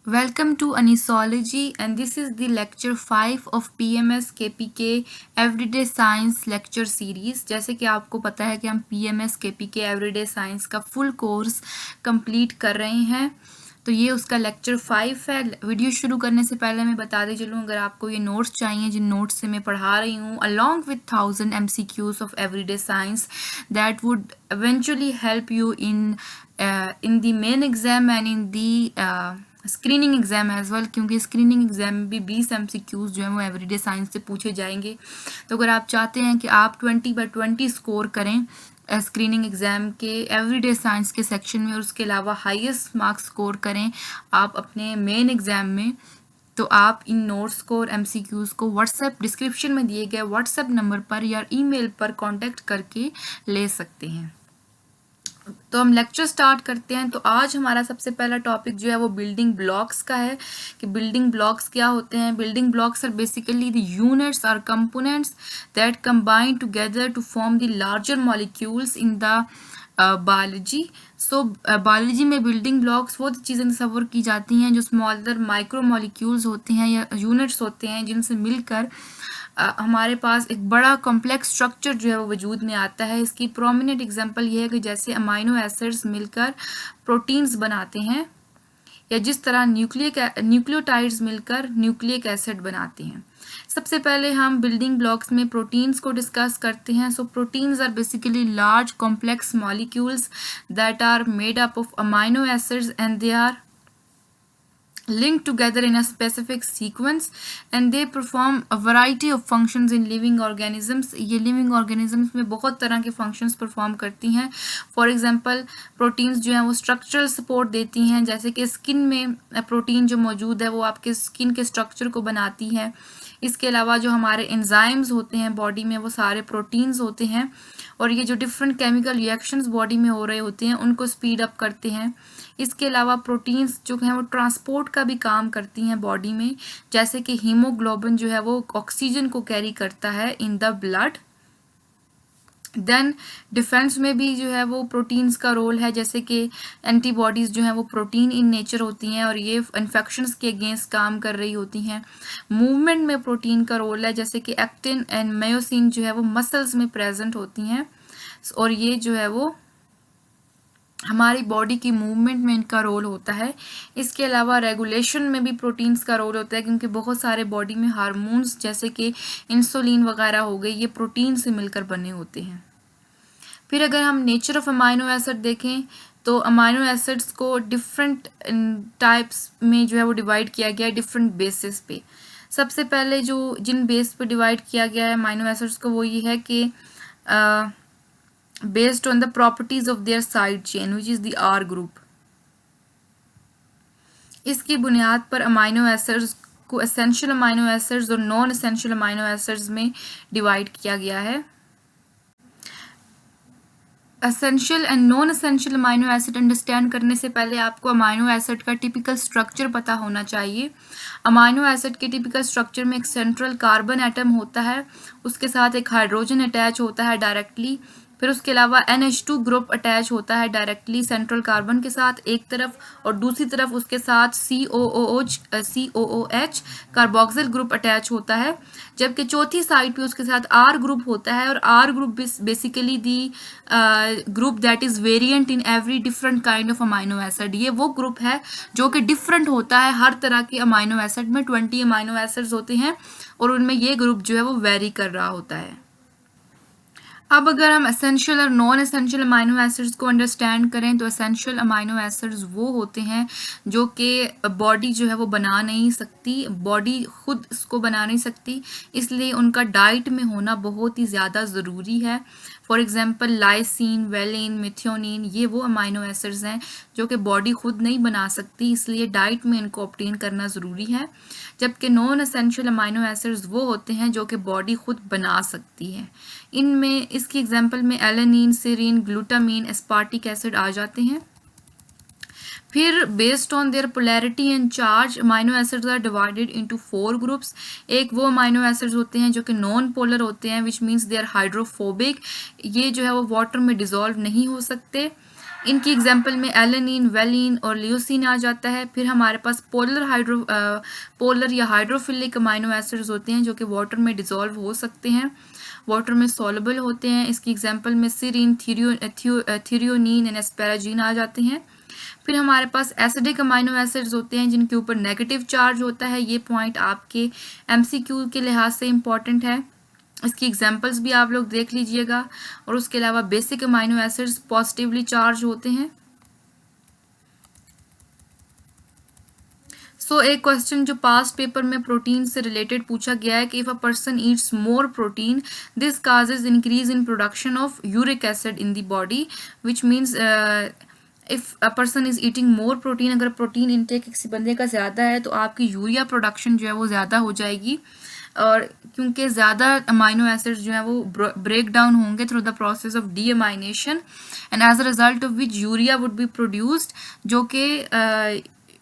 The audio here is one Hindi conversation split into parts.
Welcome to Anisology, and this is the lecture 5 of PMS KPK Everyday Science lecture series। जैसे कि आपको पता है कि हम PMS KPK Everyday Science का फुल कोर्स कंप्लीट कर रहे हैं, तो ये उसका लेक्चर 5 है। वीडियो शुरू करने से पहले मैं बताते चलूँ, अगर आपको ये नोट्स चाहिए जिन नोट्स से मैं पढ़ा रही हूँ along with 1000 MCQs of everyday science that would eventually help you in the main exam and in the screening exam as well, क्योंकि स्क्रीनिंग एग्जाम में भी 20 MCQs जो हैं वो एवरीडे साइंस से पूछे जाएंगे। तो अगर आप चाहते हैं कि आप 20/20 स्कोर करें स्क्रीनिंग एग्जाम के एवरीडे साइंस के सेक्शन में और उसके अलावा हाईएस्ट मार्क्स स्कोर करें आप अपने मेन एग्जाम में, तो आप इन नोट्स को और MCQs को व्हाट्सएप डिस्क्रिप्शन में दिए गए व्हाट्सएप नंबर पर या ईमेल पर कांटेक्ट करके ले सकते हैं। तो हम लेक्चर स्टार्ट करते हैं। तो आज हमारा सबसे पहला टॉपिक जो है वो बिल्डिंग ब्लॉक्स का है कि बिल्डिंग ब्लॉक्स क्या होते हैं। Building blocks are basically the units और components that combine together to form the larger molecules in the biology. So biology में बिल्डिंग ब्लॉक्स वो चीज़ें तस्वर की जाती हैं जो स्मॉलर माइक्रो मॉलिक्यूल्स होते हैं या यूनिट्स होते हैं जिनसे मिलकर हमारे पास एक बड़ा कॉम्प्लेक्स स्ट्रक्चर जो है वो वजूद में आता है। इसकी प्रोमिनेंट एग्जांपल ये है कि जैसे अमाइनो एसिड्स मिलकर प्रोटीन्स बनाते हैं या जिस तरह न्यूक्लियोटाइड्स मिलकर न्यूक्लिक एसिड बनाते हैं। सबसे पहले हम बिल्डिंग ब्लॉक्स में प्रोटीन्स को डिस्कस करते हैं। So proteins are basically large complex molecules that are made up of amino acids and they are linked together in a specific sequence and they perform a variety of functions in living organisms। ये living organisms में बहुत तरह के functions perform करती हैं। For example proteins जो हैं वो structural support देती हैं, जैसे कि skin में प्रोटीन जो मौजूद है वो आपके स्किन के स्ट्रक्चर को बनाती है। इसके अलावा जो हमारे एंजाइम्स होते हैं बॉडी में वो सारे प्रोटीन्स होते हैं और ये जो डिफरेंट केमिकल रिएक्शंस बॉडी में हो रहे होते हैं उनको स्पीड अप करते हैं। इसके अलावा प्रोटीन्स जो हैं वो ट्रांसपोर्ट का भी काम करती हैं बॉडी में, जैसे कि हीमोग्लोबिन जो है वो ऑक्सीजन को कैरी करता है in the blood. Then defence में भी जो है वो प्रोटीन्स का रोल है, जैसे कि एंटीबॉडीज़ जो हैं वो प्रोटीन इन नेचर होती हैं और ये इन्फेक्शंस के अगेंस्ट काम कर रही होती हैं। मूवमेंट में प्रोटीन का रोल है, जैसे कि एक्टिन एंड मायोसिन जो है वो मसल्स में प्रेजेंट होती हैं और ये जो है वो हमारी बॉडी की मूवमेंट में इनका रोल होता है। इसके अलावा रेगुलेशन में भी प्रोटीन्स का रोल होता है, क्योंकि बहुत सारे बॉडी में हार्मोन्स जैसे कि इंसुलिन वगैरह हो गए ये प्रोटीन से मिलकर बने होते हैं। फिर अगर हम नेचर ऑफ अमाइनो एसिड देखें तो अमाइनो एसिड्स को डिफरेंट टाइप्स में जो है वो डिवाइड किया गया है डिफरेंट बेसिस पे। सबसे पहले जो जिन बेस पे डिवाइड किया गया है अमाइनो एसिड्स को वो ये है कि based on the properties of their side chain which is the R group। इसकी बुनियाद पर अमाइनो एसिड्स को एसेंशियल अमाइनो एसिड्स और नॉन एसेंशियल अमाइनो एसिड्स में डिवाइड किया गया है। Essential and non essential amino acid understand करने से पहले आपको अमाइनो एसिड का टिपिकल स्ट्रक्चर पता होना चाहिए। अमाइनो एसिड के टिपिकल स्ट्रक्चर में एक सेंट्रल कार्बन एटम होता है, उसके साथ एक हाइड्रोजन अटैच होता है डायरेक्टली, फिर उसके अलावा NH2 ग्रुप अटैच होता है डायरेक्टली सेंट्रल कार्बन के साथ एक तरफ और दूसरी तरफ उसके साथ COOH कार्बोक्सिल ग्रुप अटैच होता है, जबकि चौथी साइड पे उसके साथ R ग्रुप होता है और R group basically the group that is variant in every different kind of amino acid. ये वो ग्रुप है जो कि डिफरेंट होता है हर तरह के अमाइनो एसिड में। 20 अमाइनो एसिड्स होते हैं और उनमें ये ग्रुप जो है वो वेरी कर रहा होता है। अब अगर हम एसेंशियल और नॉन एसेंशियल अमाइनो एसिड्स को अंडरस्टैंड करें तो एसेंशियल अमाइनो एसिड्स वो होते हैं जो कि बॉडी जो है वो बना नहीं सकती, बॉडी खुद इसको बना नहीं सकती, इसलिए उनका डाइट में होना बहुत ही ज़्यादा ज़रूरी है। For example lysine, valine, methionine ये वो अमाइनो एसिड्स हैं जो कि बॉडी खुद नहीं बना सकती, इसलिए डाइट में इनको ऑब्टेन करना ज़रूरी है। जबकि नॉन एसेंशियल अमाइनो एसिड्स वो होते हैं जो कि बॉडी खुद बना सकती है। इनमें इसकी एग्जांपल में alanine, serine, glutamine, aspartic acid आ जाते हैं। फिर based on their polarity and charge amino acids are divided into 4 groups. एक वो अमाइनो एसिड्स होते हैं जो कि नॉन पोलर होते हैं which means they are hydrophobic, ये जो है वो वाटर में डिजोल्व नहीं हो सकते। इनकी एग्जाम्पल में एलेनिन, वेलिन और लियोसिन आ जाता है। फिर हमारे पास पोलर या हाइड्रोफिलिक अमाइनो एसिड्स होते हैं जो कि वाटर में डिसॉल्व हो सकते हैं, वाटर में सॉल्युबल होते हैं। इसकी एग्जाम्पल में सीरीन, थ्रियोनीन एंड एस्पेराजीन आ जाते हैं। फिर हमारे पास एसिडिक अमाइनो एसिड्स होते हैं जिनके ऊपर नेगेटिव चार्ज होता है। ये पॉइंट आपके एमसीक्यू के लिहाज से इम्पॉर्टेंट है। इसकी एग्जांपल्स भी आप लोग देख लीजिएगा। और उसके अलावा basic amino acids positively charge होते हैं। एक क्वेश्चन जो पास्ट पेपर में प्रोटीन से रिलेटेड पूछा गया है कि if a person Yeats more protein this causes increase in production of uric acid in the body, which means if a person is eating more protein, अगर प्रोटीन इनटेक किसी बंदे का ज़्यादा है तो आपकी यूरिया प्रोडक्शन जो है वो ज़्यादा हो जाएगी। और क्योंकि ज़्यादा अमाइनो एसिड्स जो है वो ब्रेक डाउन होंगे through the process of deamination and as a result of which urea would be produced, जो कि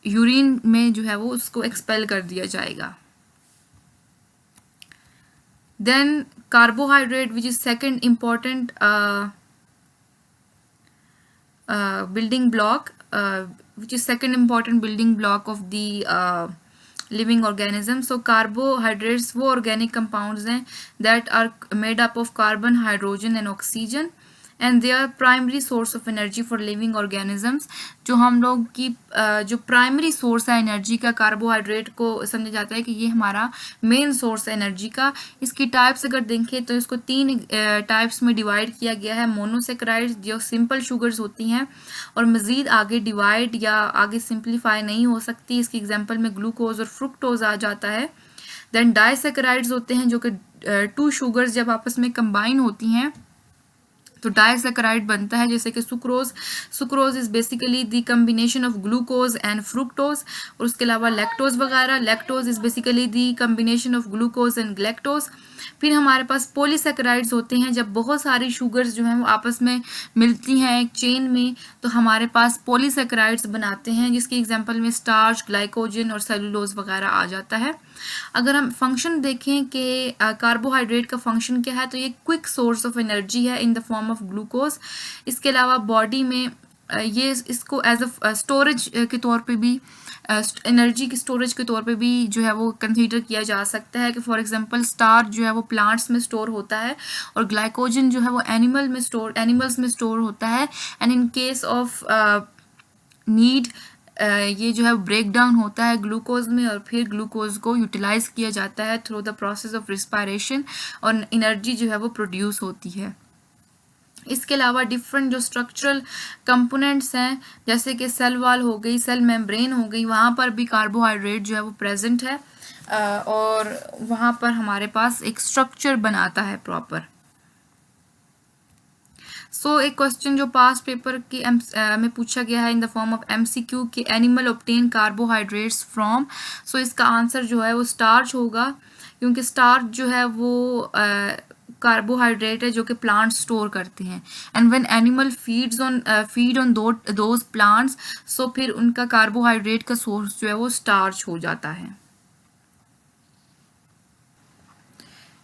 यूरिन में जो है वो उसको एक्सपेल कर दिया जाएगा। Then carbohydrate which is second important building block, which is second important building block of the living organism. So carbohydrates वो organic compounds हैं that are made up of carbon, hydrogen and oxygen and they are primary source of energy for living organisms. जो हम लोग की जो प्राइमरी सोर्स है एनर्जी का, कार्बोहाइड्रेट को समझा जाता है कि ये हमारा मेन सोर्स है एनर्जी का। इसकी टाइप्स अगर देखें तो इसको 3 टाइप्स में डिवाइड किया गया है। मोनोसेक्राइड्स जो सिंपल शुगर्स होती हैं और मज़ीद आगे डिवाइड या आगे सिंप्लीफाई नहीं हो सकती। इसकी एग्जांपल में ग्लूकोज और फ्रुक्टोज आ जाता है। देन डाइसेक्राइड्स होते हैं जो कि 2 शुगर्स जब आपस में कंबाइन होती हैं तो डाइसेक्राइड बनता है, जैसे कि sucrose is basically the combination of glucose and fructose. और उसके अलावा लैक्टोज वगैरह, lactose is basically the combination of glucose and galactose. फिर हमारे पास पॉलीसेक्राइड्स होते हैं, जब बहुत सारी शुगर्स जो हैं वो आपस में मिलती हैं एक चेन में तो हमारे पास पॉलीसेक्राइड्स बनाते हैं, जिसकी एग्जांपल में स्टार्च, ग्लाइकोजन और सेलुलोज वगैरह आ जाता है। अगर हम फंक्शन देखें कि कार्बोहाइड्रेट का फंक्शन क्या है तो ये क्विक सोर्स ऑफ एनर्जी है in the form of glucose. इसके अलावा बॉडी में ये इसको एज अ स्टोरेज के तौर पे भी एनर्जी की स्टोरेज के तौर पे भी जो है वो कंसीडर किया जा सकता है कि फॉर एग्जांपल स्टार्च जो है वो प्लांट्स में स्टोर होता है और ग्लाइकोजन जो है वो एनिमल्स में स्टोर होता है। And in case of need ये जो है ब्रेक डाउन होता है ग्लूकोज में और फिर ग्लूकोज को यूटिलाइज किया जाता है through the process of respiration और एनर्जी जो है वो प्रोड्यूस होती है। इसके अलावा डिफरेंट जो स्ट्रक्चरल कंपोनेंट्स हैं जैसे कि सेल वॉल हो गई, सेल मेम्ब्रेन हो गई, वहाँ पर भी कार्बोहाइड्रेट जो है वो प्रेजेंट है और वहाँ पर हमारे पास एक स्ट्रक्चर बनाता है प्रॉपर। एक क्वेश्चन जो पास्ट पेपर के में पूछा गया है in the form of MCQ कि एनिमल ऑब्टेन कार्बोहाइड्रेट्स फ्रॉम, इसका आंसर जो है वो स्टार्च होगा, क्योंकि स्टार्च जो है वो कार्बोहाइड्रेट है जो कि प्लांट स्टोर करते हैं। And when animal feed on those plants फिर उनका कार्बोहाइड्रेट का सोर्स जो है वो स्टार्च हो जाता है।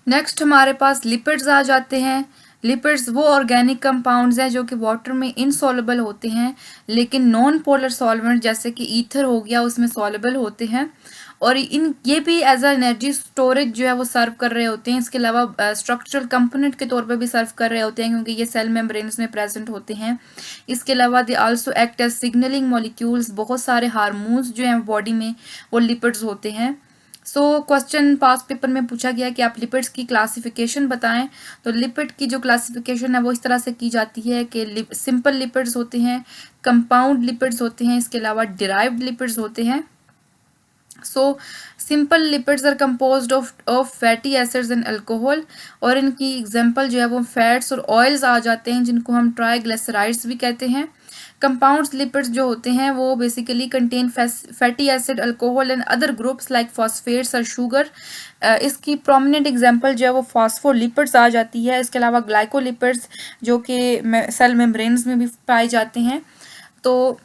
नेक्स्ट हमारे पास लिपिड्स आ जाते हैं। लिपिड्स वो ऑर्गेनिक कंपाउंड्स हैं जो कि वाटर में इनसॉल्युबल होते हैं लेकिन नॉन पोलर सॉल्वेंट जैसे कि ईथर हो गया उसमें सॉल्युबल होते हैं और ये भी एज अ एनर्जी स्टोरेज जो है वो सर्व कर रहे होते हैं। इसके अलावा स्ट्रक्चरल कंपोनेंट के तौर पर भी सर्व कर रहे होते हैं क्योंकि ये सेल मेम्ब्रेन्स में प्रेजेंट होते हैं। इसके अलावा they also act as signalling molecules, बहुत सारे हार्मोन्स जो हैं बॉडी में वो लिपिड्स होते हैं। क्वेश्चन पास्ट पेपर में पूछा गया कि आप लिपिड्स की क्लासिफिकेशन बताएं। तो लिपिड की जो क्लासिफिकेशन है वो इस तरह से की जाती है कि सिंपल लिपिड्स होते हैं, कंपाउंड लिपिड्स होते हैं, इसके अलावा डिराइव्ड लिपिड्स होते हैं। Simple lipids are composed of fatty acids and alcohol और इनकी एग्जांपल जो है वो फैट्स और ऑयल्स आ जाते हैं जिनको हम ट्राइग्लिसराइड्स भी कहते हैं। कंपाउंड्स लिपिड्स जो होते हैं वो basically contain fatty acid, alcohol and other groups like phosphates और शुगर। इसकी प्रोमिनेंट एग्जांपल जो है वो फॉस्फोलिपिड्स आ जाती है। इसके अलावा ग्लाइकोलिपिड्स जो कि सेल मेम्ब्रेन्स में भी पाए जाते हैं। तो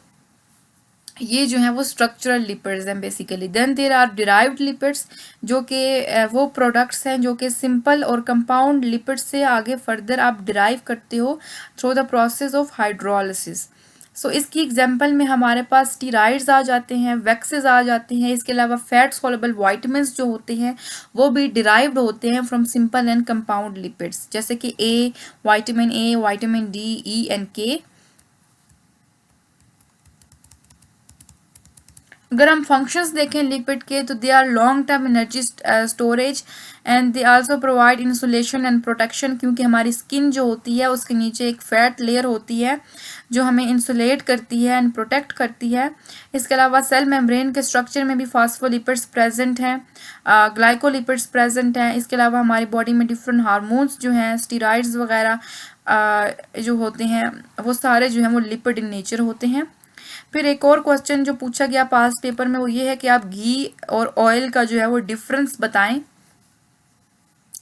ये जो है वो स्ट्रक्चरल लिपिड्स हैं basically. Then there are derived lipids जो कि वो प्रोडक्ट्स हैं जो कि सिंपल और कंपाउंड लिपिड्स से आगे फर्दर आप डिराइव करते हो through the process of hydrolysis. So इसकी एग्जांपल में हमारे पास स्टीराइड्स आ जाते हैं, वैक्सेस आ जाते हैं। इसके अलावा फैट सॉल्युबल वाइटामिन्स जो होते हैं वो भी डिराइव्ड होते हैं from simple and compound lipids, जैसे कि vitamin A, vitamin D, E and K. अगर हम फंक्शंस देखें लिपिड के तो they are long term energy storage and they also provide insulation and protection, क्योंकि हमारी स्किन जो होती है उसके नीचे एक फैट लेयर होती है जो हमें इंसुलेट करती है एंड प्रोटेक्ट करती है। इसके अलावा सेल मेम्ब्रेन के स्ट्रक्चर में भी फास्फोलिपिड्स प्रेजेंट हैं, ग्लाइकोलिपिड्स प्रेजेंट हैं। इसके अलावा हमारी बॉडी में डिफरेंट हार्मोन्स जो हैं, स्टीराइड्स वगैरह जो होते हैं वो सारे जो हैं वो लिपिड इन नेचर होते हैं। फिर एक और क्वेश्चन जो पूछा गया पास्ट पेपर में वो ये है कि आप घी और ऑयल का जो है वो डिफरेंस बताएं।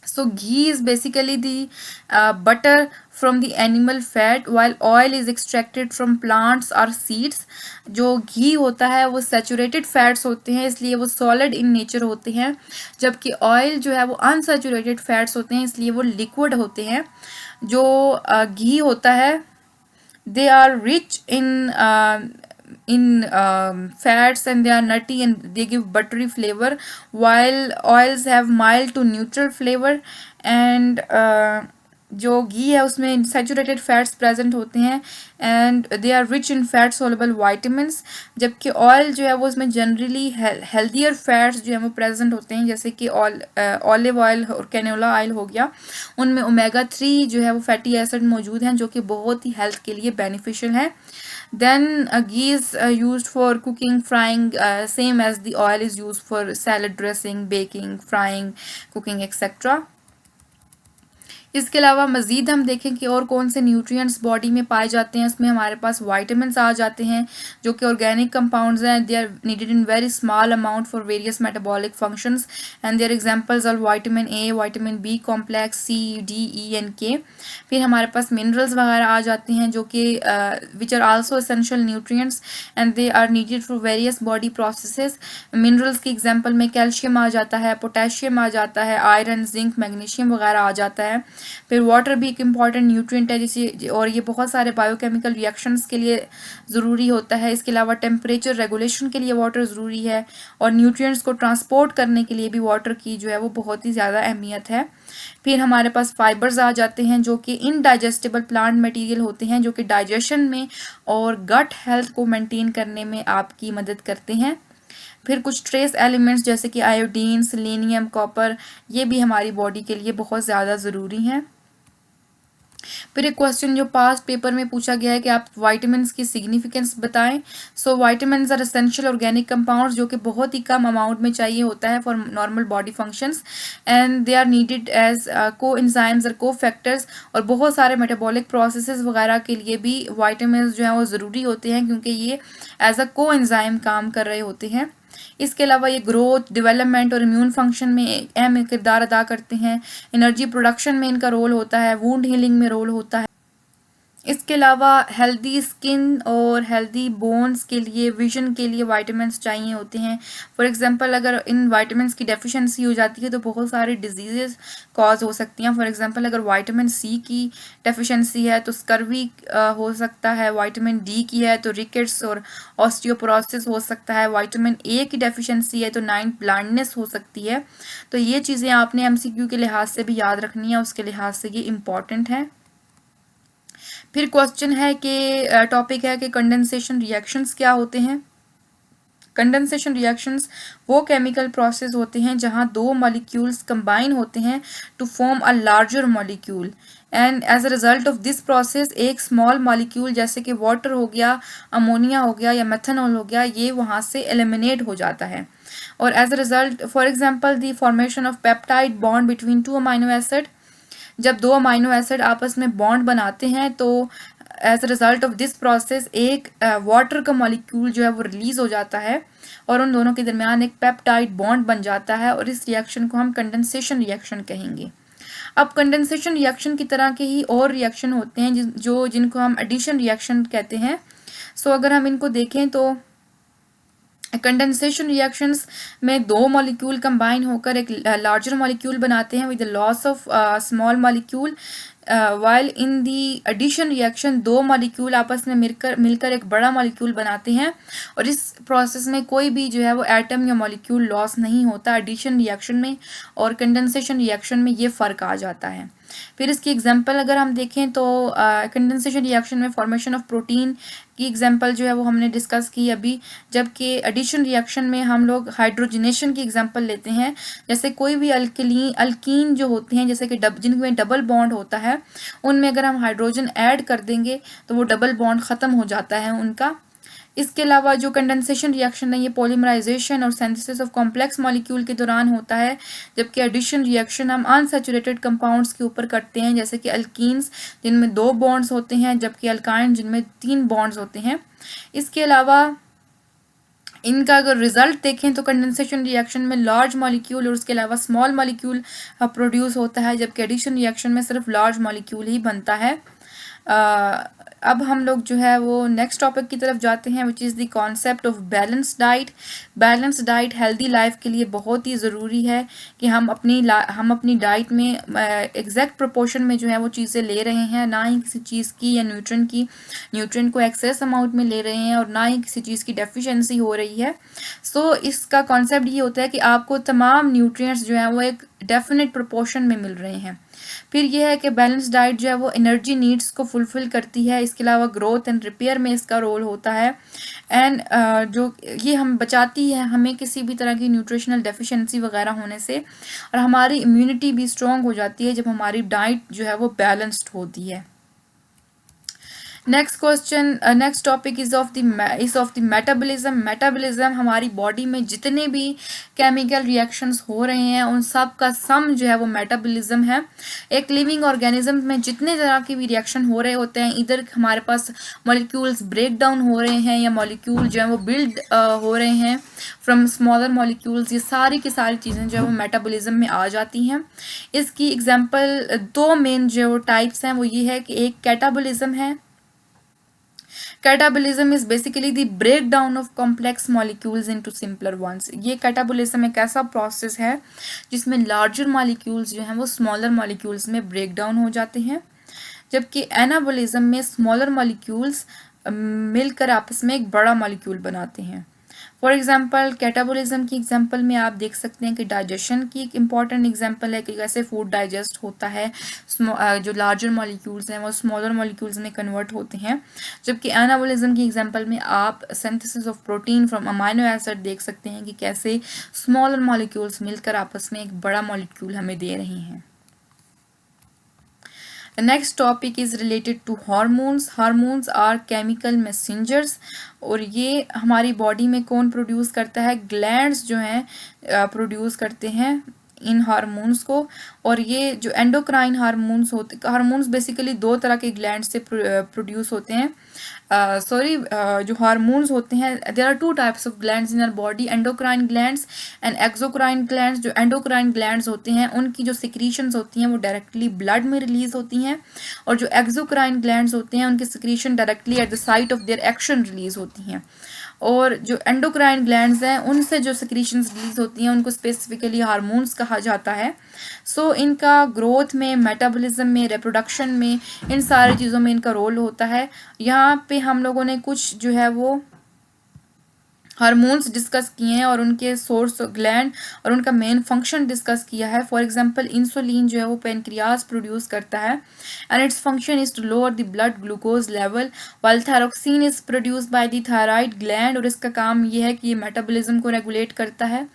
So ghee is basically the butter from the animal fat while oil is extracted from plants और सीड्स। जो घी होता है वो सैचुरेटेड फैट्स होते हैं, इसलिए वो सॉलिड इन नेचर होते हैं, जबकि ऑयल जो है वो अनसैचुरेटेड फैट्स होते हैं, इसलिए वो लिक्विड होते हैं। जो घी होता है they are rich in fats and they are nutty and they give buttery flavor, while oils have mild to neutral flavor and जो घी है उसमें सैचुरेटेड फैट्स प्रेजेंट होते हैं and they are rich in fat soluble vitamins, जबकि ऑयल जो है वो उसमें जनरली हेल्दियर फैट्स जो है वो प्रेजेंट होते हैं, जैसे कि ऑलिव ऑयल और कैनोला ऑयल हो गया, उनमें ओमेगा 3 जो है वो फैटी एसिड मौजूद हैं जो कि बहुत ही हेल्थ के लिए बेनिफिशियल है। Then ghee is use for cooking, frying, same as the oil is use for salad dressing, baking, frying, cooking etcetera. इसके अलावा मज़ीद हम देखें कि और कौन से न्यूट्रिएंट्स बॉडी में पाए जाते हैं, इसमें हमारे पास वाइटामिन्स आ जाते हैं जो कि ऑर्गेनिक कंपाउंड्स हैं। They are needed in very small amount for various metabolic functions and their examples are vitamin A, vitamin B complex, C, D, E and K. फिर हमारे पास मिनरल्स वगैरह आ जाते हैं जो कि which are also essential nutrients and they are needed for various body processes. Minerals की एग्जांपल में कैल्शियम आ जाता है, पोटेशियम आ जाता है, आयरन, जिंक, मैग्नीशियम वगैरह आ जाता है। फिर वाटर भी एक इम्पॉर्टेंट न्यूट्रिएंट है जिसे, और ये बहुत सारे बायोकेमिकल रिएक्शंस के लिए ज़रूरी होता है। इसके अलावा टेम्परेचर रेगुलेशन के लिए वाटर ज़रूरी है और न्यूट्रिएंट्स को ट्रांसपोर्ट करने के लिए भी वाटर की जो है वो बहुत ही ज़्यादा अहमियत है। फिर हमारे पास फाइबर्स आ जाते हैं जो कि इनडाइजेस्टेबल प्लांट मटेरियल होते हैं जो कि डाइजेशन में और गट हेल्थ को मेंटेन करने में आपकी मदद करते हैं। फिर कुछ ट्रेस एलिमेंट्स जैसे कि आयोडीन, सेलेनियम, कॉपर, ये भी हमारी बॉडी के लिए बहुत ज़्यादा ज़रूरी हैं। फिर एक क्वेश्चन जो पास्ट पेपर में पूछा गया है कि आप विटामिन्स की सिग्निफिकेंस बताएं। So vitamins are essential organic compounds जो कि बहुत ही कम अमाउंट में चाहिए होता है for normal body functions and they are needed as coenzymes और को फैक्टर्स, और बहुत सारे मेटाबॉलिक प्रोसेसेस वगैरह के लिए भी विटामिन्स जो हैं वो ज़रूरी होते हैं क्योंकि ये एज अ को एंजाइम काम कर रहे होते हैं। इसके अलावा ये ग्रोथ, डेवलपमेंट और इम्यून फंक्शन में अहम किरदार अदा करते हैं। एनर्जी प्रोडक्शन में इनका रोल होता है, वुंड हीलिंग में रोल होता है। इसके अलावा हेल्दी स्किन और हेल्दी बोन्स के लिए, विजन के लिए विटामिन्स चाहिए होते हैं। फॉर एग्जांपल अगर इन विटामिन्स की डेफिशिएंसी हो जाती है तो बहुत सारी डिजीजेस कॉज हो सकती हैं। फॉर एग्जांपल अगर विटामिन सी की डेफिशिएंसी है तो स्कर्वी हो सकता है, विटामिन डी की है तो रिकेट्स और ऑस्टियोपोरोसिस हो सकता है, विटामिन ए की डेफिशिएंसी है तो नाइट ब्लाइंडनेस हो सकती है। तो ये चीज़ें आपने एमसीक्यू के लिहाज से भी याद रखनी है, उसके लिहाज से ये इम्पॉर्टेंट है। फिर क्वेश्चन है कि टॉपिक है कि कंडेंसेशन रिएक्शंस क्या होते हैं। कंडेंसेशन रिएक्शंस वो केमिकल प्रोसेस होते हैं जहां दो मॉलिक्यूल्स कंबाइन होते हैं to form a larger molecule and as a result of this process एक स्मॉल मॉलिक्यूल जैसे कि वाटर हो गया, अमोनिया हो गया या मेथनॉल हो गया, ये वहां से एलिमिनेट हो जाता है और as a result for example the formation of peptide bond between two amino acid. जब दो अमाइनो एसिड आपस में बॉन्ड बनाते हैं तो as a result of this process एक वाटर का मॉलिक्यूल जो है वो रिलीज हो जाता है और उन दोनों के दरमियान एक पेप्टाइड बॉन्ड बन जाता है और इस रिएक्शन को हम कंडेंसेशन रिएक्शन कहेंगे। अब कंडेंसेशन रिएक्शन की तरह के ही और रिएक्शन होते हैं जिनको हम एडिशन रिएक्शन कहते हैं। सो अगर हम इनको देखें तो कंडेंसेशन रिएक्शंस में दो मॉलिक्यूल कंबाइन होकर एक लार्जर मॉलिक्यूल बनाते हैं with the loss of small molecule, while in the addition reaction दो मॉलिक्यूल आपस में मिलकर एक बड़ा मॉलिक्यूल बनाते हैं, और इस प्रोसेस में कोई भी जो है वो एटम या मॉलिक्यूल लॉस नहीं होता एडिशन रिएक्शन में, और कंडेंसेशन रिएक्शन में ये फ़र्क आ जाता है। फिर इसकी एग्जांपल अगर हम देखें तो कंडेंसेशन रिएक्शन में फॉर्मेशन ऑफ प्रोटीन की एग्जांपल जो है वो हमने डिस्कस की अभी, जबकि एडिशन रिएक्शन में हम लोग हाइड्रोजनेशन की एग्जांपल लेते हैं। जैसे कोई भी अल्कीन जो होते हैं, जैसे कि जिनमें डबल बॉन्ड होता है, उनमें अगर हम हाइड्रोजन ऐड कर देंगे तो वो डबल बॉन्ड ख़त्म हो जाता है उनका। इसके अलावा जो कंडेंसेशन रिएक्शन है ये पॉलीमराइजेशन और सिंथेसिस ऑफ कॉम्प्लेक्स मॉलिक्यूल के दौरान होता है, जबकि एडिशन रिएक्शन हम अनसैचुरेटेड कंपाउंड्स के ऊपर करते हैं, जैसे कि अल्कीन्स जिनमें दो बॉन्ड्स होते हैं, जबकि अल्काइन जिनमें 3 बॉन्ड्स होते हैं। इसके अलावा इनका अगर रिजल्ट देखें तो कंडेंसेशन रिएक्शन में लार्ज मॉलिक्यूल और उसके अलावा स्मॉल मॉलिक्यूल प्रोड्यूस होता है, जबकि एडिशन रिएक्शन में सिर्फ लार्ज मॉलिक्यूल ही बनता है। अब हम लोग जो है वो नेक्स्ट टॉपिक की तरफ जाते हैं, which is the concept of balance diet. Balance diet healthy life के लिए बहुत ही ज़रूरी है कि हम अपनी डाइट में एग्जैक्ट प्रोपोर्शन में जो है वो चीज़ें ले रहे हैं, ना ही किसी चीज़ की या न्यूट्रिएंट को एक्सेस अमाउंट में ले रहे हैं, और ना ही किसी चीज़ की डेफिशिएंसी हो रही है। सो इसका कॉन्सेप्ट ये होता है कि आपको तमाम न्यूट्रिएंट्स जो है वो एक डेफिनेट प्रोपोर्शन में मिल रहे हैं। फिर यह है कि बैलेंस डाइट जो है वो एनर्जी नीड्स को फुलफिल करती है, इसके अलावा ग्रोथ एंड रिपेयर में इसका रोल होता है, एंड जो ये हम बचाती है हमें किसी भी तरह की न्यूट्रिशनल डेफिशिएंसी वगैरह होने से, और हमारी इम्यूनिटी भी स्ट्रॉन्ग हो जाती है जब हमारी डाइट जो है वो बैलेंस्ड होती है। Next topic is of the metabolism. Metabolism हमारी बॉडी में जितने भी केमिकल रिएक्शंस हो रहे हैं उन सब का सम जो है वो मेटाबॉलिज्म है। एक लिविंग ऑर्गेनिज्म में जितने तरह के भी रिएक्शन हो रहे होते हैं, इधर हमारे पास मॉलिक्यूल्स ब्रेक डाउन हो रहे हैं या मॉलिक्यूल जो है वो बिल्ड हो रहे हैं फ्रॉम स्मॉलर मॉलिक्यूल्स, ये सारी की सारी चीज़ें जो है वो मेटाबॉलिज्म में आ जाती हैं। इसकी एग्जांपल दो मेन जो टाइप्स हैं वो ये है कि एक कैटाबॉलिज्म है। Catabolism is basically the break down of complex molecules into simpler ones. ये कैटाबॉलिज्म एक ऐसा प्रोसेस है जिसमें लार्जर मॉलिक्यूल्स जो हैं वो स्मॉलर मॉलिक्यूल्स में ब्रेक डाउन हो जाते हैं, जबकि एनाबॉलिज्म में स्मॉलर मॉलिक्यूल्स मिलकर आपस में एक बड़ा मॉलिक्यूल बनाते हैं। फॉर एग्जाम्पल कैटाबॉलिज्म की एग्जाम्पल में आप देख सकते हैं कि डाइजेशन की एक इम्पॉर्टेंट एग्जाम्पल है कि कैसे फूड डाइजेस्ट होता है, जो लार्जर मॉलिक्यूल्स हैं वो स्मॉलर मॉलिक्यूल्स में कन्वर्ट होते हैं, जबकि एनाबॉलिज्म की एग्जाम्पल में आप synthesis of protein from amino acid देख सकते हैं कि कैसे स्मॉलर मॉलिक्यूल्स मिलकर आपस में एक बड़ा मॉलिक्यूल हमें दे रहे हैं। The next topic is related to hormones. Hormones are chemical messengers, और ये हमारी बॉडी में कौन प्रोड्यूस करता है? ग्लैंड्स जो हैं प्रोड्यूस करते हैं इन हार्मोन्स को, और ये जो एंडोक्राइन हार्मोन्स बेसिकली दो तरह के ग्लैंड से प्रोड्यूस होते हैं। जो हार्मोन्स होते हैं, there are two types of glands in our body, endocrine glands and exocrine glands. जो एंडोक्राइन ग्लैंड्स होते हैं उनकी जो सिक्रीशंस होती हैं वो डायरेक्टली ब्लड में रिलीज होती हैं, और जो एक्सोक्राइन ग्लैंड्स होते हैं उनकी secretion directly at the site of their action release होती हैं। और जो एंडोक्राइन ग्लैंड्स हैं उनसे जो सिक्रीशंस रिलीज होती हैं उनको स्पेसिफिकली हार्मोन्स कहा जाता है। सो इनका ग्रोथ में, मेटाबॉलिज्म में, रिप्रोडक्शन में, इन सारी चीज़ों में इनका रोल होता है। यहाँ पे हम लोगों ने कुछ जो है वो हार्मोन्स डिस्कस किए हैं और उनके सोर्स ग्लैंड और उनका मेन फंक्शन डिस्कस किया है। फॉर एग्जांपल इंसुलिन जो है वो पेनक्रियाज प्रोड्यूस करता है, and its function is to lower the blood glucose level, while thyroxine is produce by the thyroid gland, और इसका काम ये है कि ये मेटाबॉलिज्म को रेगुलेट करता है।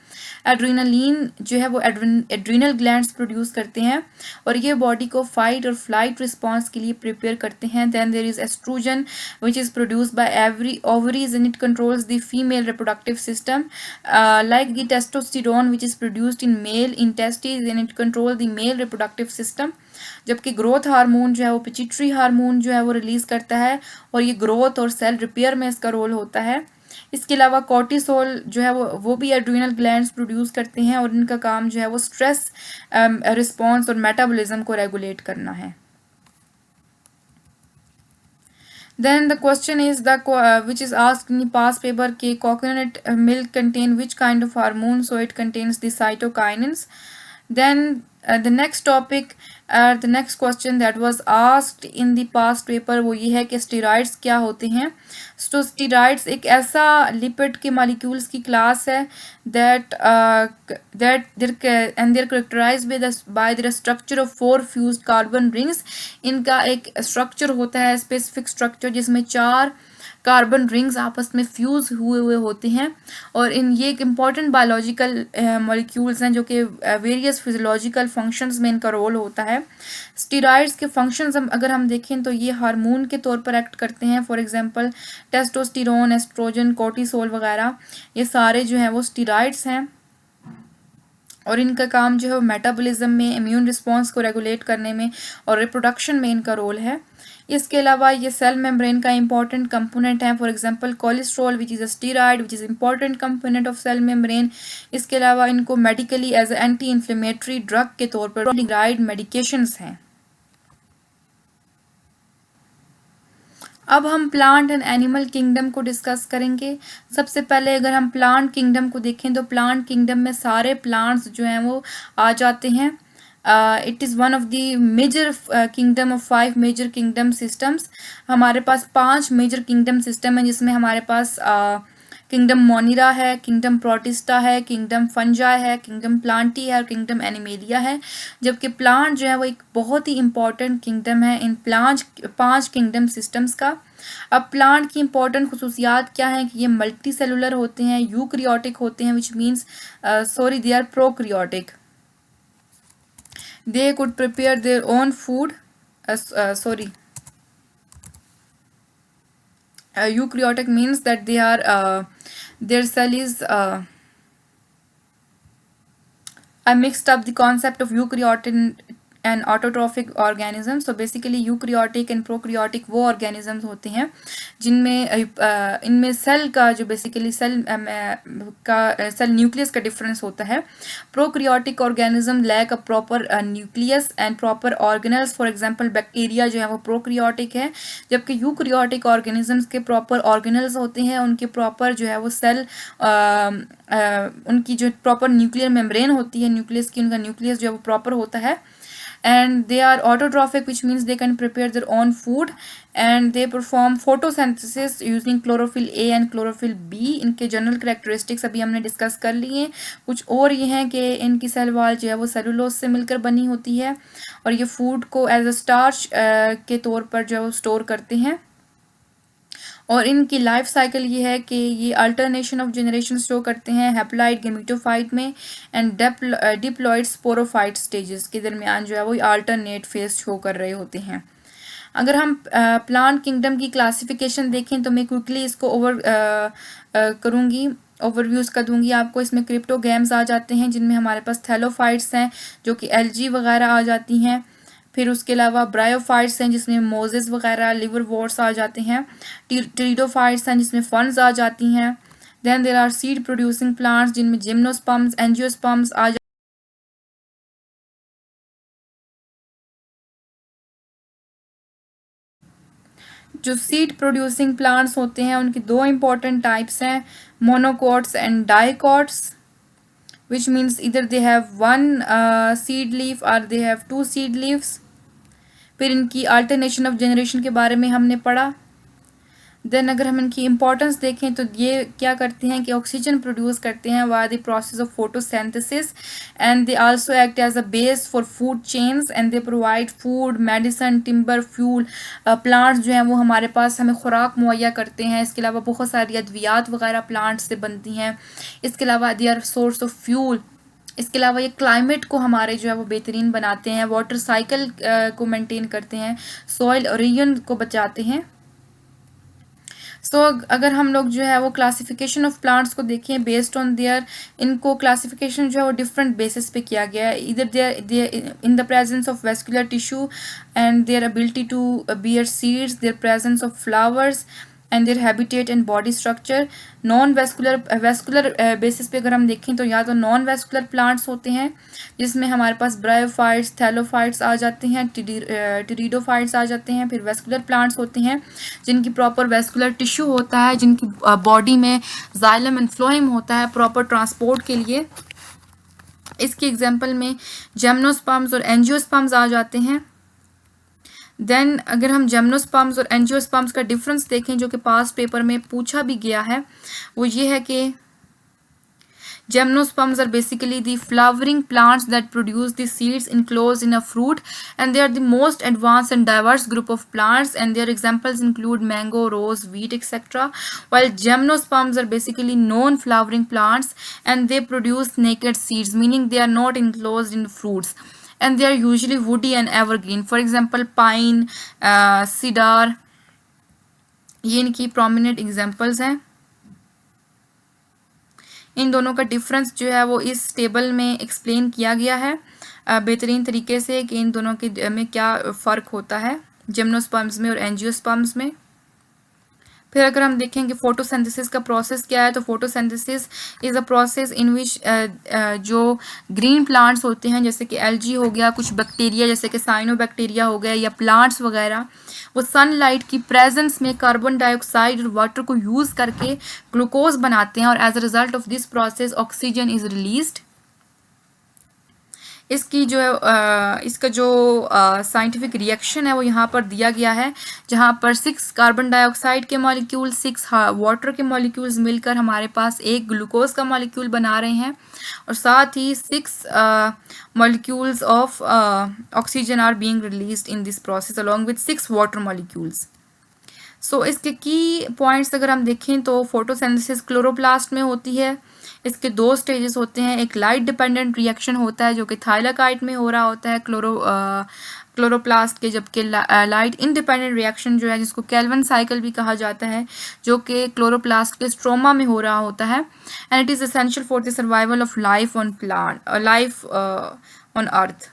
एड्रीनलिन जो है वो एड्रीनल ग्लैंड्स प्रोड्यूस करते हैं, और ये बॉडी को फाइट और फ्लाइट रिस्पॉन्स के लिए प्रिपेयर करते हैं। Then there is estrogen which is produce by every ovaries and it controls the female reproductive system, like the testosterone which is produced in male intestines and it control the male reproductive system। जबकि ग्रोथ हार्मोन जो है वो पिट्यूटरी हार्मोन जो है वो रिलीज करता है, और ये ग्रोथ और सेल रिपेयर में इसका रोल होता है। इसके अलावा कॉर्टिसोल जो है वो भी एड्रीनल ग्लैंड्स प्रोड्यूस करते हैं, और इनका काम जो है वो स्ट्रेस रिस्पॉन्स और मेटाबॉलिज्म को रेगुलेट करना है। Then the question is which is asked in the past paper कि coconut milk contain which kind of hormone, so it contains the cytokinins. Then the next topic, the next question that was asked in the past paper वो ये है कि स्टीरॉइड्स क्या होते हैं. तो स्टीरॉइड्स एक ऐसा लिपिड के मॉलिक्यूल्स की क्लास है that they're characterized by the structure of 4 fused carbon rings. इनका एक स्ट्रक्चर होता है, स्पेसिफिक स्ट्रक्चर, जिसमें 4 कार्बन रिंग्स आपस में फ्यूज हुए हुए होते हैं. और ये एक इम्पॉर्टेंट बायोलॉजिकल मॉलिक्यूल्स हैं जो कि वेरियस फिजियोलॉजिकल फंक्शंस में इनका रोल होता है. स्टीरॉइड्स के फंक्शंस अगर हम देखें तो ये हार्मोन के तौर पर एक्ट करते हैं. For example testosterone, estrogen, cortisol वगैरह, ये सारे जो हैं वो स्टीरॉइड्स हैं. और इनका काम जो है मेटाबॉलिज्म में, इम्यून रिस्पॉन्स को रेगुलेट करने में और रिप्रोडक्शन में इनका रोल है. इसके अलावा ये सेल मेम्ब्रेन का इंपॉर्टेंट कंपोनेंट है. For example cholesterol which is a steroid which is important component of cell membrane. इसके अलावा इनको medically as anti inflammatory drug के तौर पर स्टीरॉइड मेडिकेशंस हैं. अब हम प्लांट एंड एनिमल किंगडम को डिस्कस करेंगे. सबसे पहले अगर हम प्लांट किंगडम को देखें तो प्लांट किंगडम में सारे प्लांट्स जो हैं वो आ जाते हैं. It is one of the major kingdom of 5 major kingdom systems. हमारे पास 5 मेजर किंगडम सिस्टम है, जिसमें हमारे पास किंगडम मोनिरा है, किंगडम प्रोटिस्टा है, किंगडम फंजाई है, किंगडम प्लांटी है और किंगडम एनिमेलिया है. जबकि प्लांट जो है वो एक बहुत ही इंपॉर्टेंट किंगडम है इन 5 किंगडम सिस्टम्स का. अब प्लांट की इंपॉर्टेंट खसूसियात क्या हैं कि ये मल्टी सेलुलर होते हैं, यूक्रियोटिक होते हैं, which means they are prokaryotic. They could prepare their own food. Eukaryotic means that they are their cell is I mixed up the concept of eukaryotic and autotrophic organisms. So basically eukaryotic and prokaryotic वो organisms होते हैं जिनमें इनमें सेल का जो बेसिकली सेल न्यूक्लियस का डिफरेंस होता है. Prokaryotic organism lack a proper nucleus and proper organelles. For example bacteria जो है वो प्रोक्रियोटिक है, जबकि यूक्रियोटिक ऑर्गेनिजम्स के प्रॉपर ऑर्गेनल्स होते हैं, उनके प्रॉपर जो है वो सेल उनकी जो प्रॉपर न्यूक्लियर मेम्ब्रेन होती है न्यूक्लियस की, उनका न्यूक्लियस जो है वो प्रॉपर होता है. And they are autotrophic, which means they can prepare their own food and they perform photosynthesis using chlorophyll A and chlorophyll B. इनके जनरल कैरेक्टरिस्टिक्स अभी हमने डिस्कस कर लिए. कुछ और ये हैं कि इनकी सेल वॉल जो है वो सेलुलोज से मिलकर बनी होती है और ये फूड को एज अ स्टार्च के तौर पर जो है वो स्टोर करते हैं. और इनकी लाइफ साइकिल ये है कि ये अल्टरनेशन ऑफ जनरेशन शो करते हैं हैप्लॉइड गेमेटोफाइट में एंड डिप्लॉइड स्पोरोफाइट स्टेजेस के दरमियान जो है वो अल्टरनेट फेज शो कर रहे होते हैं. अगर हम प्लांट किंगडम की क्लासिफिकेशन देखें तो मैं क्विकली इसको करूँगी, ओवरव्यू इसका दूंगी आपको. इसमें क्रिप्टोगैम्स आ जाते हैं जिनमें हमारे पास थैलोफाइट्स हैं जो कि एल्गी वगैरह आ जाती हैं. फिर उसके अलावा ब्रायोफाइट्स हैं जिसमें मोजेस वगैरह लिवर वॉर्ट्स आ जाते हैं. टीरिडोफाइट्स हैं जिसमें फंड्स आ जाती हैं. Then there are seed producing plants जिनमें जिम्नोस्पर्म्स, एंजियोस्पर्म्स आ जो सीड प्रोड्यूसिंग प्लांट्स होते हैं उनकी 2 इंपॉर्टेंट टाइप्स हैं, monocots and dicots, which means either they have 1 seed leaf or they have 2 seed leaves. फिर इनकी अल्टरनेशन ऑफ जनरेशन के बारे में हमने पढ़ा. देन अगर हम इनकी इम्पोर्टेंस देखें तो ये क्या करते हैं कि ऑक्सीजन प्रोड्यूस करते हैं via the process of photosynthesis and they also act as a base for food chains and they provide food, medicine, timber, fuel. Plants जो हैं वो हमारे पास हमें खुराक मुहैया करते हैं. इसके अलावा बहुत सारी अद्वियात वगैरह प्लांट्स से बनती हैं. इसके अलावा they are source of fuel. इसके अलावा ये क्लाइमेट को हमारे जो है वो बेहतरीन बनाते हैं, वाटर साइकिल को मेंटेन करते हैं, सॉइल ओरिजिन को बचाते हैं. अगर हम लोग जो है वो क्लासिफिकेशन ऑफ प्लांट्स को देखें बेस्ड ऑन देयर, इनको क्लासिफिकेशन जो है वो डिफरेंट बेसिस पे किया गया है. इधर there in the presence of vascular tissue and their ability to bear seeds, their presence of flowers and their habitat and body structure. Non vascular vascular basis पे अगर हम देखें तो या तो नॉन वेस्कुलर प्लांट्स होते हैं जिसमें हमारे पास ब्रायोफाइट्स, थैलोफाइट्स आ जाते हैं, टिरिडोफाइट्स आ जाते हैं। फिर वेस्कुलर प्लांट्स होते हैं जिनकी प्रॉपर वेस्कुलर टिश्यू होता है, जिनकी बॉडी में जाइलम एंड फ्लोएम होता है प्रॉपर ट्रांसपोर्ट के लिए। इसके एग्जाम्पल में जिम्नोस्पर्म्स और एंजियोस्पर्म्स आ जाते हैं। देन अगर हम जिम्नोस्पर्म्स और एंजियोस्पर्म्स का डिफरेंस देखें जो कि पास्ट पेपर में पूछा भी गया है, वो ये है कि Gymnosperms are basically the flowering plants that produce the seeds enclosed in a fruit, and they are the most advanced and diverse group of plants, and their examples include mango, rose, wheat, etc. While gymnosperms are basically non-flowering plants and they produce naked seeds, meaning they are not enclosed in fruits, and they are usually woody and evergreen. For example, pine, cedar, ये इनकी prominent examples हैं। इन दोनों का डिफरेंस जो है वो इस टेबल में एक्सप्लेन किया गया है बेहतरीन तरीके से कि इन दोनों के में क्या फ़र्क होता है जिम्नोस्पर्म्स में और एंजियोस्पर्म्स में। फिर अगर हम देखें कि फोटोसिंथेसिस का प्रोसेस क्या है, तो photosynthesis is a process in which जो ग्रीन प्लांट्स होते हैं जैसे कि एल्गी हो गया, कुछ बैक्टीरिया जैसे कि साइनोबैक्टीरिया हो गया या प्लांट्स वगैरह, वो सनलाइट की प्रेजेंस में कार्बन डाइऑक्साइड और वाटर को यूज़ करके ग्लूकोज बनाते हैं और as a result of this process oxygen is released. इसकी जो इसका जो साइंटिफिक रिएक्शन है वो यहाँ पर दिया गया है, जहाँ पर 6 कार्बन डाइऑक्साइड के मॉलिक्यूल, 6 वाटर के मॉलिक्यूल्स मिलकर हमारे पास एक ग्लूकोज का मॉलिक्यूल बना रहे हैं और साथ ही 6 molecules of oxygen are being released in this process along with 6 water molecules. So इसके की पॉइंट्स अगर हम देखें तो फोटोसिंथेसिस क्लोरोप्लास्ट में होती है। इसके 2 स्टेजेस होते हैं, एक लाइट डिपेंडेंट रिएक्शन होता है जो कि थाइलाकाइट में हो रहा होता है क्लोरोप्लास्ट के, जबकि लाइट इंडिपेंडेंट रिएक्शन जो है जिसको केल्विन साइकिल भी कहा जाता है जो कि क्लोरोप्लास्ट के स्ट्रोमा में हो रहा होता है। And it is essential for the survival of life on life on earth.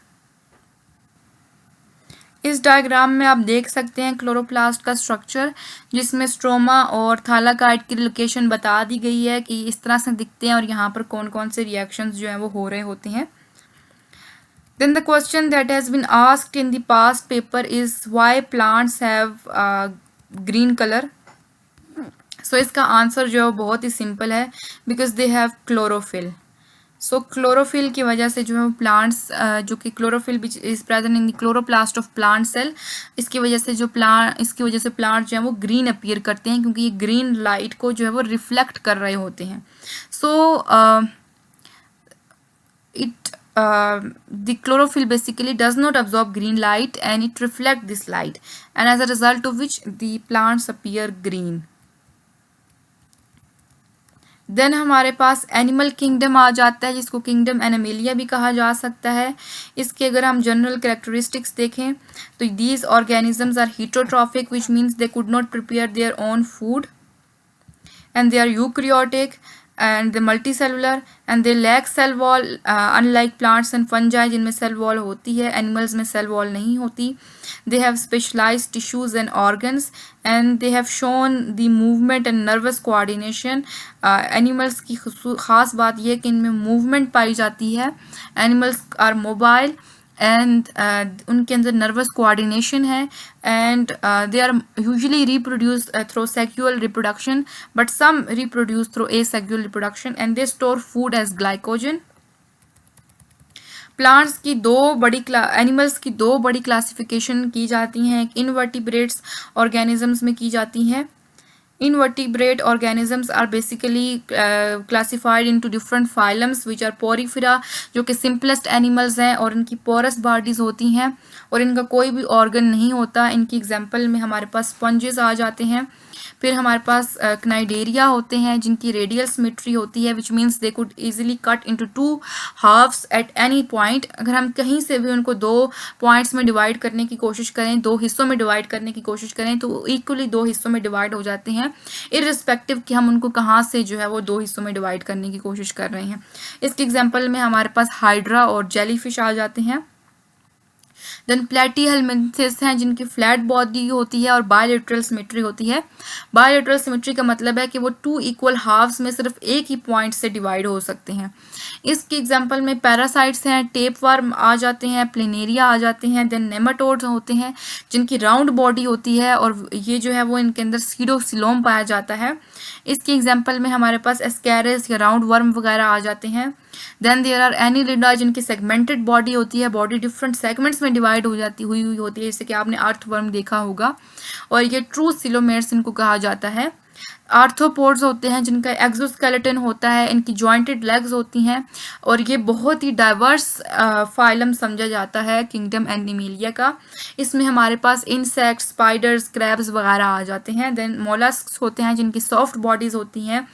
इस डायग्राम में आप देख सकते हैं क्लोरोप्लास्ट का स्ट्रक्चर, जिसमें स्ट्रोमा और थालाकाइट की लोकेशन बता दी गई है कि इस तरह से दिखते हैं और यहाँ पर कौन कौन से रिएक्शंस जो हैं वो हो रहे होते हैं। Then the question that has been asked in the past paper is why plants have green color. So इसका आंसर जो है बहुत ही सिंपल है, because they have chlorophyll. So chlorophyll की वजह से जो है प्लांट्स जो कि chlorophyll is present in the chloroplast of plant cell, इसकी वजह से प्लांट जो है वो ग्रीन अपीयर करते हैं क्योंकि ये ग्रीन लाइट को जो है वो रिफ्लेक्ट कर रहे होते हैं। सो the chlorophyll basically does not absorb green light and it reflects this light, and as a result of which the plants appear green. Then हमारे पास एनिमल किंगडम आ जाता है जिसको किंगडम एनिमेलिया भी कहा जा सकता है। इसके अगर हम जनरल कैरेक्टरिस्टिक्स देखें तो these organisms are heterotrophic which means they could not prepare their own food and they are eukaryotic and the multicellular and they lack cell wall unlike plants and fungi जिनमें cell wall होती है, animals में cell wall नहीं होती। they have specialized tissues and organs and they have shown the movement and nervous coordination। animals की ख़ास बात यह कि इनमें movement पाई जाती है, animals are mobile and उनके अंदर नर्वस कोऑर्डिनेशन है and they are usually reproduced through sexual reproduction but some reproduce through asexual reproduction and they store food as glycogen। Plants की एनिमल्स की 2 बड़ी क्लासिफिकेशन की जाती हैं, एक इनवर्टिब्रेट्स ऑर्गेनिजम्स में की जाती हैं। Invertebrate organisms are basically classified into different phylums which are porifera जो कि simplest animals हैं और इनकी porous bodies होती हैं और इनका कोई भी organ नहीं होता। इनकी एग्जाम्पल में हमारे पास sponges आ जाते हैं। फिर हमारे पास क्नाइडेरिया होते हैं जिनकी रेडियल सिमेट्री होती है which means they could easily cut into 2 halves at any point. अगर हम कहीं से भी उनको 2 पॉइंट्स में डिवाइड करने की कोशिश करें, 2 हिस्सों में डिवाइड करने की कोशिश करें तो इक्वली 2 हिस्सों में डिवाइड हो जाते हैं, इररिस्पेक्टिव कि हम उनको कहाँ से जो है वो 2 हिस्सों में डिवाइड करने की कोशिश कर रहे हैं। इसके एग्जाम्पल में हमारे पास हाइड्रा और जेलीफिश आ जाते हैं। देन प्लेटीहेल्मिन्थेस हैं जिनकी फ्लैट बॉडी होती है और बायलेटरल सिमेट्री होती है। बायलेटरल सिमेट्री का मतलब है कि वो 2 इक्वल हाफ्स में सिर्फ एक ही पॉइंट से डिवाइड हो सकते हैं। इसके एग्जांपल में पैरासाइट्स हैं, टेपवर्म आ जाते हैं, प्लेनेरिया आ जाते हैं, देन नेमाटोड्स होते हैं जिनकी राउंड बॉडी होती है और ये जो है वो इनके अंदर सीडोसिलोम पाया जाता है। इसके एग्जांपल में हमारे पास एस्कैरिस या राउंड वर्म वगैरह आ जाते हैं। देन देयर आर एनिलिडा जिनकी सेगमेंटेड बॉडी होती है, बॉडी डिफरेंट सेगमेंट्स में डिवाइड हो जाती हुई होती है, जैसे कि आपने अर्थवर्म देखा होगा। और ये ट्रू सिलोमेर्स इनको कहा जाता है। आर्थ्रोपोड्स होते हैं जिनका एक्सोस्केलेटन होता है, इनकी जॉइंटेड लेग्स होती हैं और ये बहुत ही डाइवर्स फाइलम समझा जाता है किंगडम एनिमेलिया का। इसमें हमारे पास इंसेक्ट्स, स्पाइडर्स, क्रैब्स वगैरह आ जाते हैं। देन मोलस्क्स होते हैं जिनकी सॉफ्ट बॉडीज होती हैं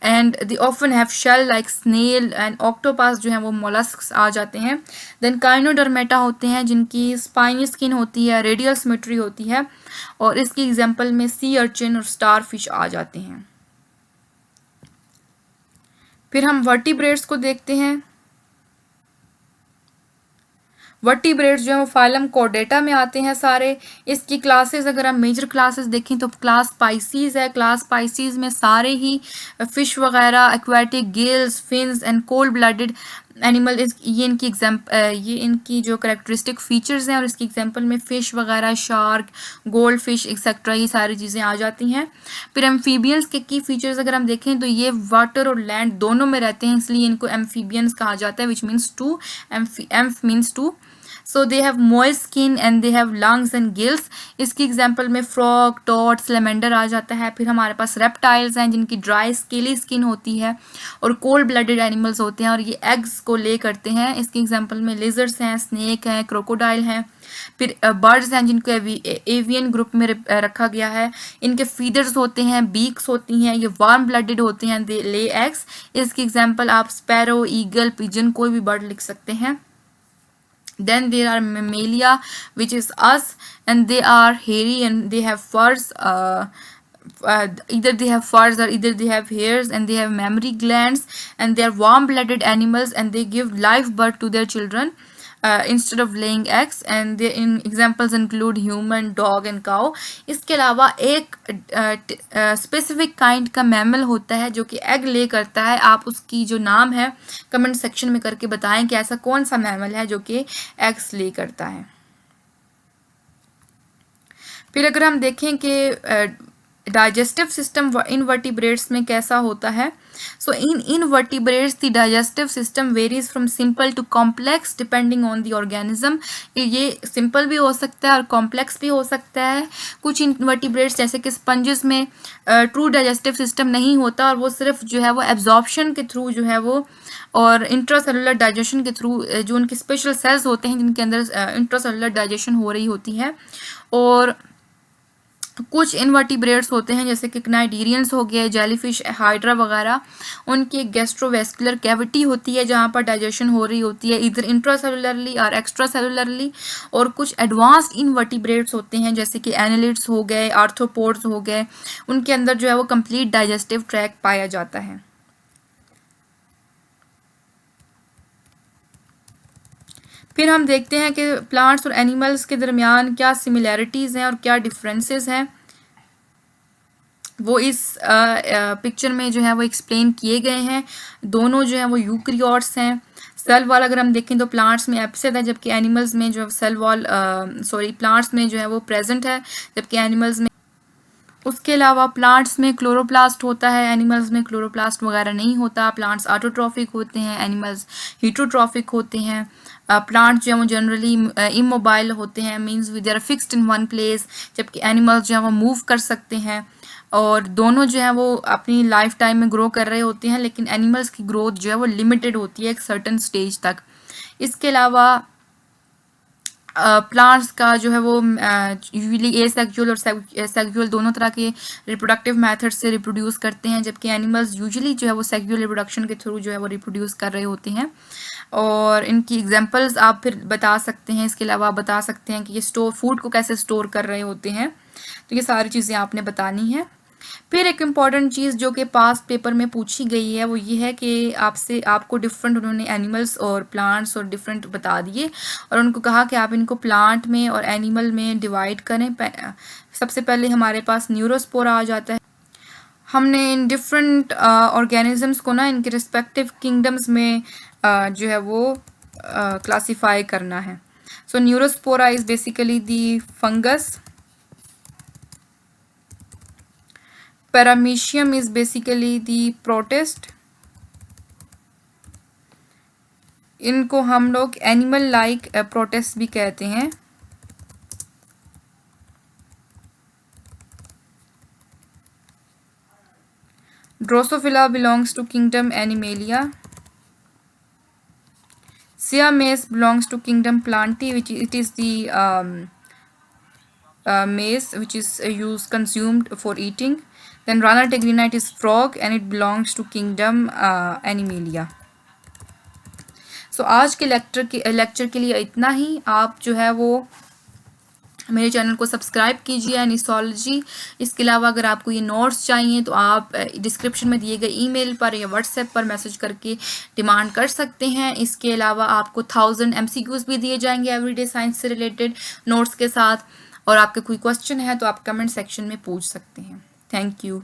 and they often have shell like snail and octopus जो है वो मोलस्क्स आ जाते हैं। देन काइनोडर्मेटा होते हैं जिनकी स्पाइनी स्किन होती है, रेडियल सिमेट्री होती है और इसकी एग्जांपल में सी अर्चिन और स्टार फिश आ जाते हैं। फिर हम वर्टिब्रेट्स को देखते हैं। वर्टिब्रेट्स जो है वो फाइलम कॉर्डेटा में आते हैं सारे। इसकी क्लासेस अगर हम मेजर क्लासेस देखें तो क्लास पाइसीज है। क्लास पाइसीज में सारे ही फिश वगैरह, aquatic, gills, fins and cold blooded animal, ये इनकी जो करेक्टरिस्टिक फीचर्स हैं और इसकी एग्जांपल में फ़िश वगैरह, शार्क, गोल्ड फिश एक्सेट्रा, ये सारी चीज़ें आ जाती हैं। फिर एम्फीबियंस के की फीचर्स अगर हम देखें तो ये वाटर और लैंड दोनों में रहते हैं, इसलिए इनको एम्फीबियंस कहा जाता है, which means two, amph means two. So they have moist skin and they have lungs and gills. इसकी एग्जांपल में फ्रॉग, टॉड, स्लेमेंडर आ जाता है। फिर हमारे पास रेप्टाइल्स हैं जिनकी ड्राई स्केली स्किन होती है और कोल्ड ब्लडेड एनिमल्स होते हैं और ये एग्स को ले करते हैं। इसकी एग्जांपल में लिजर्ड्स हैं, स्नेक हैं, क्रोकोडाइल हैं। फिर बर्ड्स हैं जिनको एवियन ग्रुप में रखा गया है। इनके फीडर्स होते हैं, बीक्स होती हैं, ये वार्म ब्लडेड होते हैं, दे ले एग्स। इसकी एग्जांपल आप स्पैरो, ईगल, पिजन कोई भी बर्ड लिख सकते हैं। Then there are mammalia, which is us, and they are hairy and they have furs. Either they have furs or either they have hairs, and they have mammary glands, and they are warm-blooded animals, and they give live birth to their children instead of laying eggs. And they in examples include human, dog and cow. इसके अलावा एक स्पेसिफिक काइंड का मैमल होता है जो कि एग ले करता है। आप उसकी जो नाम है कमेंट सेक्शन में करके बताएं कि ऐसा कौन सा मैमल है जो कि एग्स ले करता है। फिर अगर हम देखें कि डाइजेस्टिव सिस्टम इनवर्टिब्रेट्स में कैसा होता है, so in invertebrates the digestive system varies from simple to complex depending on the organism. ये सिंपल भी हो सकता है और कॉम्प्लेक्स भी हो सकता है। कुछ इनवर्टिब्रेट्स जैसे कि स्पंजेस में ट्रू डाइजेस्टिव सिस्टम नहीं होता और वो सिर्फ जो है वो एब्जॉर्प्शन के थ्रू जो है वो और इंट्रासेलुलर डाइजेशन के थ्रू जो उनके स्पेशल सेल्स होते हैं जिनके अंदर इंट्रासेलुलर डाइजेशन हो रही होती है। और कुछ इनवर्टिब्रेट्स होते हैं जैसे कि क्नाइडीरियंस हो गए, जेलीफिश, हाइड्रा वगैरह, उनकी एक गैस्ट्रोवेस्कुलर कैविटी होती है जहाँ पर डाइजेशन हो रही होती है इधर इंट्रासेलुलरली और एक्स्ट्रा सेलुलरली। और कुछ एडवांस्ड इनवर्टिब्रेट्स होते हैं जैसे कि एनालिड्स हो गए, आर्थ्रोपोड्स हो गए, उनके अंदर जो है वो कंप्लीट डाइजेस्टिव ट्रैक्ट पाया जाता है। फिर हम देखते हैं कि प्लांट्स और एनिमल्स के दरमियान क्या सिमिलैरिटीज़ हैं और क्या डिफरेंसेस हैं, वो इस पिक्चर में जो है वो एक्सप्लेन किए गए हैं। दोनों जो है वो यूकैरियोट्स हैं। सेल वॉल अगर हम देखें तो प्लांट्स में एब्सेंट है जबकि एनिमल्स में जो सेल वॉल प्लांट्स में जो है वो प्रेजेंट है जबकि एनिमल्स में। उसके अलावा प्लांट्स में क्लोरोप्लास्ट होता है, एनिमल्स में क्लोरोप्लास्ट वगैरह नहीं होता। प्लांट्स ऑटोट्रॉफिक होते हैं, एनिमल्स हीटरोट्रॉफिक होते हैं। प्लांट्स जो है वो जनरली इमोबाइल होते हैं, means they are fixed in one place, जबकि एनिमल्स जो है वो मूव कर सकते हैं। और दोनों जो है वो अपनी लाइफ टाइम में ग्रो कर रहे होते हैं, लेकिन एनिमल्स की ग्रोथ जो है वो लिमिटेड होती है एक सर्टेन स्टेज तक। इसके अलावा प्लांट्स का जो है वो यूजुअली एसेक्सुअल और सेक्सुअल दोनों तरह के रिप्रोडक्टिव मेथड से रिप्रोड्यूस करते हैं, जबकि एनिमल्स यूजुअली जो है वो सेक्सुअल रिप्रोडक्शन के थ्रू जो है वो रिप्रोड्यूस कर रहे होते हैं। और इनकी एग्जांपल्स आप फिर बता सकते हैं। इसके अलावा आप बता सकते हैं कि ये फूड को कैसे स्टोर कर रहे होते हैं। तो ये सारी चीज़ें आपने बतानी है। फिर एक इम्पॉर्टेंट चीज़ जो कि पास्ट पेपर में पूछी गई है वो ये है कि आपको डिफरेंट उन्होंने एनिमल्स और प्लांट्स और डिफरेंट बता दिए और उनको कहा कि आप इनको प्लांट में और एनिमल में डिवाइड करें। सबसे पहले हमारे पास न्यूरोस्पोरा आ जाता है। हमने इन डिफरेंट ऑर्गेनिजम्स को ना इनके रिस्पेक्टिव किंगडम्स में जो है वो क्लासीफाई करना है। So Neurospora is basically the fungus, Paramecium is basically the protist. इनको हम लोग एनिमल लाइक प्रोटेस्ट भी कहते हैं। Drosophila belongs to kingdom Animalia. Siamese belongs to kingdom Plantae, which it is the maize which is consumed for eating. Then Rana tigrinite is frog and it belongs to kingdom Animalia. सो आज के लेक्चर के लिए इतना ही। आप जो है वो मेरे चैनल को सब्सक्राइब कीजिए एनिसोलॉजी। इसके अलावा अगर आपको ये नोट्स चाहिए तो आप डिस्क्रिप्शन में दिए गए ईमेल पर या व्हाट्सएप पर मैसेज करके डिमांड कर सकते हैं। इसके अलावा आपको 1000 MCQs भी दिए जाएंगे एवरीडे साइंस से रिलेटेड नोट्स के साथ। और आपके कोई क्वेश्चन है तो आप कमेंट सेक्शन में पूछ सकते हैं। Thank you.